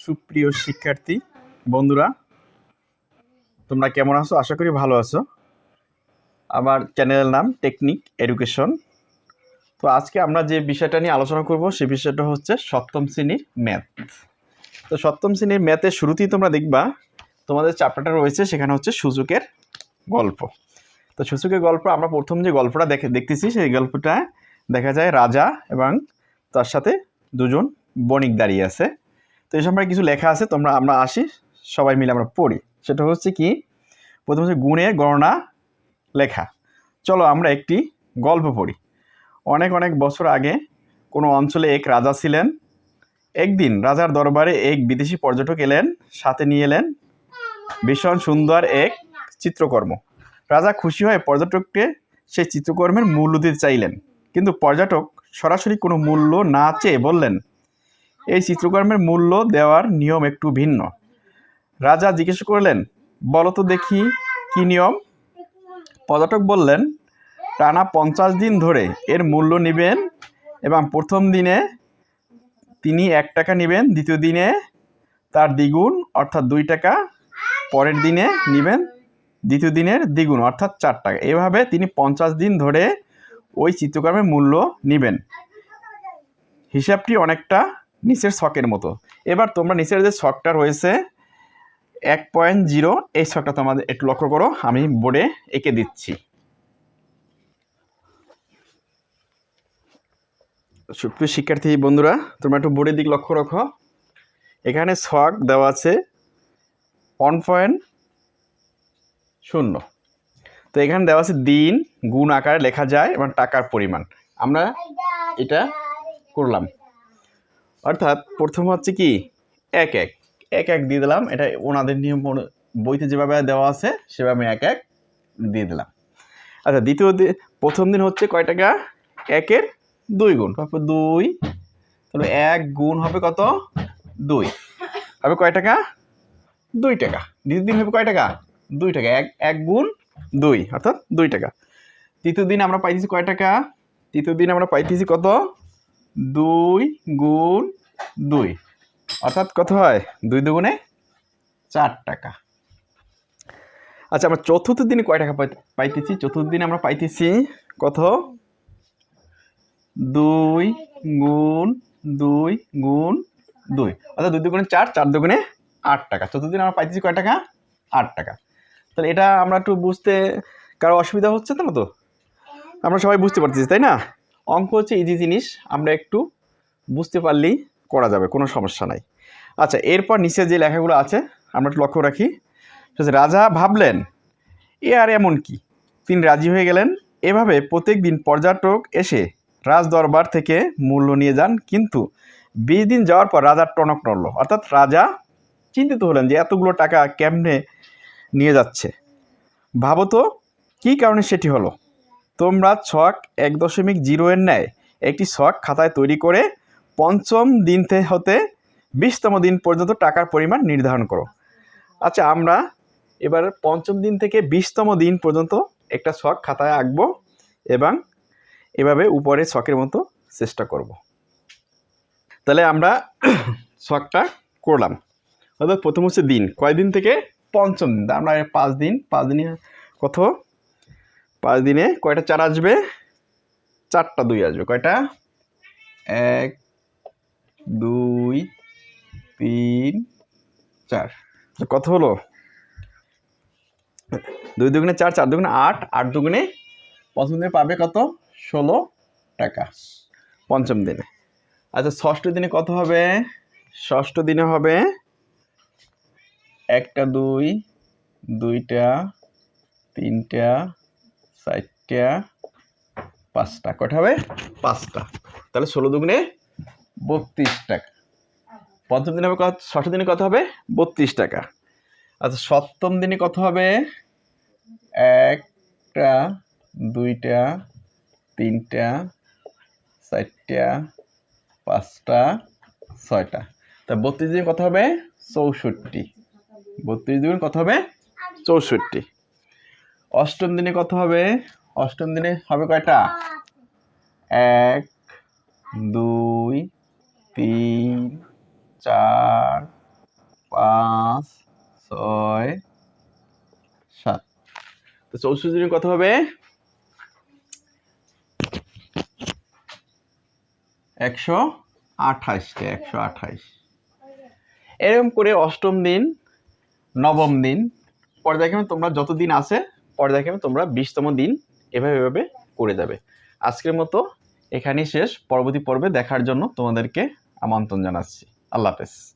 সুপ্রিয় শিক্ষার্থী বন্ধুরা, তোমরা কেমন আছো? আশা করি ভালো আছো। আমার চ্যানেলের নাম টেকনিক এডুকেশন। তো আজকে আমরা যে বিষয়টা নিয়ে আলোচনা করব সেই বিষয়টা হচ্ছে সপ্তম শ্রেণীর ম্যাথ। তো সপ্তম শ্রেণীর ম্যাথের শুরুতেই তোমরা দেখবা তোমাদের চ্যাপ্টারটা রয়েছে, সেখানে হচ্ছে সূচকের গল্প। তো সূচকের গল্প আমরা প্রথম যে গল্পটা দেখতেছি সেই গল্পটা দেখা যায় রাজা এবং তার সাথে দুজন বণিক দাঁড়িয়ে আছে। তো এই সম্পর্কে কিছু লেখা আছে, আমরা আসি সবাই মিলে আমরা পড়ি। সেটা হচ্ছে কি, প্রথম হচ্ছে গুণের গণনা লেখা। চলো আমরা একটি গল্প পড়ি। অনেক অনেক বছর আগে কোনো অঞ্চলে এক রাজা ছিলেন। একদিন রাজার দরবারে এক বিদেশি পর্যটক এলেন, সাথে নিয়ে এলেন ভীষণ সুন্দর এক চিত্রকর্ম। রাজা খুশি হয়ে পর্যটককে সেই চিত্রকর্মের মূল্য দিতে চাইলেন, কিন্তু পর্যটক সরাসরি কোনো মূল্য না চেয়ে বললেন, এই চিত্রকর্মের মূল্য দেওয়ার নিয়ম একটু ভিন্ন। রাজা জিজ্ঞেস করলেন, বলো তো দেখি কি নিয়ম? পর্যটক বললেন, টানা 50 দিন ধরে এর মূল্য নেবেন এবং প্রথম দিনে তিনি 1 টাকা নেবেন, দ্বিতীয় দিনে তার দ্বিগুণ অর্থাৎ 2 টাকা, পরের দিনে নেবেন দ্বিতীয় দিনের দ্বিগুণ অর্থাৎ 4 টাকা। এভাবে তিনি 50 দিন ধরে ওই চিত্রকর্মের মূল্য নেবেন। হিসাবটি অনেকটা নিচের ছকের মতো। এবার তোমরা নিচের যে ছকটা রয়েছে 1.0, এই ছকটা তোমাদের একটু লক্ষ্য করো, আমি বোর্ডে এঁকে দিচ্ছি। সুপ্রিয় শিক্ষার্থী বন্ধুরা, তোমরা একটু বোর্ডের দিক লক্ষ্য রাখো। এখানে ছক দেওয়া আছে 1.0। তো এখানে দেওয়া আছে দিন গুণ আকারে লেখা যায় এবং টাকার পরিমাণ। আমরা এটা করলাম, অর্থাৎ প্রথম হচ্ছে কি 1 দিয়ে দিলাম। এটা ওনাদের নিয়ম বইতে যেভাবে দেওয়া আছে সেভাবে 1 দিয়ে দিলাম। আচ্ছা, প্রথম দিন হচ্ছে কয় টাকা? 1-এর 2 গুণ, তারপর 2, তাহলে 1 গুণ হবে কত? 2 হবে কয় টাকা? 2 টাকা। দ্বিতীয় দিন হবে কয় টাকা? 2 টাকা। 1 গুণ 2 অর্থাৎ 2 টাকা। তৃতীয় দিন আমরা পাইতেছি কয় টাকা? তৃতীয় দিন আমরা পাইতেছি কত? 2 গুণ 2 অর্থাৎ কত হয়? 2 দুগুণে 4 টাকা। আচ্ছা, আমরা চতুর্থ দিনে কয় টাকা পাইতেছি? চতুর্থ দিনে আমরা পাইতেছি কত? 2 গুণ 2 গুণ 2 অর্থাৎ 2 দুগুণে 4, 4 দুগুণে 8 টাকা। চতুর্থ দিন আমরা পাইতেছি কয় টাকা? 8 টাকা। তাহলে এটা আমরা একটু বুঝতে কারো অসুবিধা হচ্ছে না তো? আমরা সবাই বুঝতে পারতেছি, তাই না? অঙ্ক হচ্ছে ইজি জিনিস, আমরা একটু বুঝতে পারলেই করা যাবে, কোনো সমস্যা নাই। আচ্ছা, এরপর নিচে যে লেখাগুলো আছে আমরা একটু লক্ষ্য রাখি। রাজা ভাবলেন, এ আর এমন কি, তিনি রাজি হয়ে গেলেন। এভাবে প্রত্যেক দিন পর্যটক এসে রাজ দরবার থেকে মূল্য নিয়ে যান, কিন্তু 20 দিন যাওয়ার পর রাজার টনক নড়ল। অর্থাৎ রাজা চিন্তিত হলেন যে এতগুলো টাকা কেমনে নিয়ে যাচ্ছে। ভাবো তো কী কারণে সেটি হলো। তোমরা ছক 1.0 এর ন্যায় একটি ছক খাতায় তৈরি করে পঞ্চম দিন হতে 20তম দিন পর্যন্ত টাকার পরিমাণ নির্ধারণ করো। আচ্ছা, আমরা এবার পঞ্চম দিন থেকে 20তম দিন পর্যন্ত একটা ছক খাতায় আঁকবো এবং এভাবে উপরে ছকের মতো চেষ্টা করব। তাহলে আমরা ছকটা করলাম। অর্থাৎ প্রথম হচ্ছে দিন, কয়দিন থেকে? পঞ্চম দিন। আমরা 5 দিন, 5 দিনে কত? 5 দিনে কয়টা 4 আসবে? 4টা 2 আসবে। কয়টা? 1 2 3 4। কত হলো? 2 দুগুণে 4, 4 দুগুণে 8, 8 দুগুণে পঞ্চম দিনে পাবে কত? 16 টাকা পঞ্চম দিনে। আচ্ছা, ষষ্ঠ দিনে কত হবে? ষষ্ঠ দিনে হবে 1টা 2, 2টা 3টা 4টা 5টা। কয়টা হবে? 5টা। তাহলে 16 দুগুণে 32 টাকা। পঞ্চম দিনে হবে কত? ষষ্ঠ দিনে কত হবে? 32 টাকা। আচ্ছা, সপ্তম দিনে কত হবে? 1টা 2টা 3টা 4টা 5টা 6টা। তা 32 দিনে কত হবে? 64। 32 দিনে কত হবে? 64। অষ্টম দিনে কত হবে? অষ্টম দিনে হবে কয়টা? 1 2 3 4 5 6 7। তো 64 দিনে কত হবে? 128। এরকম করে অষ্টম দিন, নবম দিন, পর্যায়ক্রমে তোমরা যত দিন আছে পর্যায়ক্রমে তোমরা 20তম দিন এভাবে করে যাবে। আজকের মতো এখানেই শেষ। পরবর্তী পর্বে দেখার জন্য তোমাদেরকে আমন্ত্রণ জানাচ্ছি। আল্লাহ হাফেজ।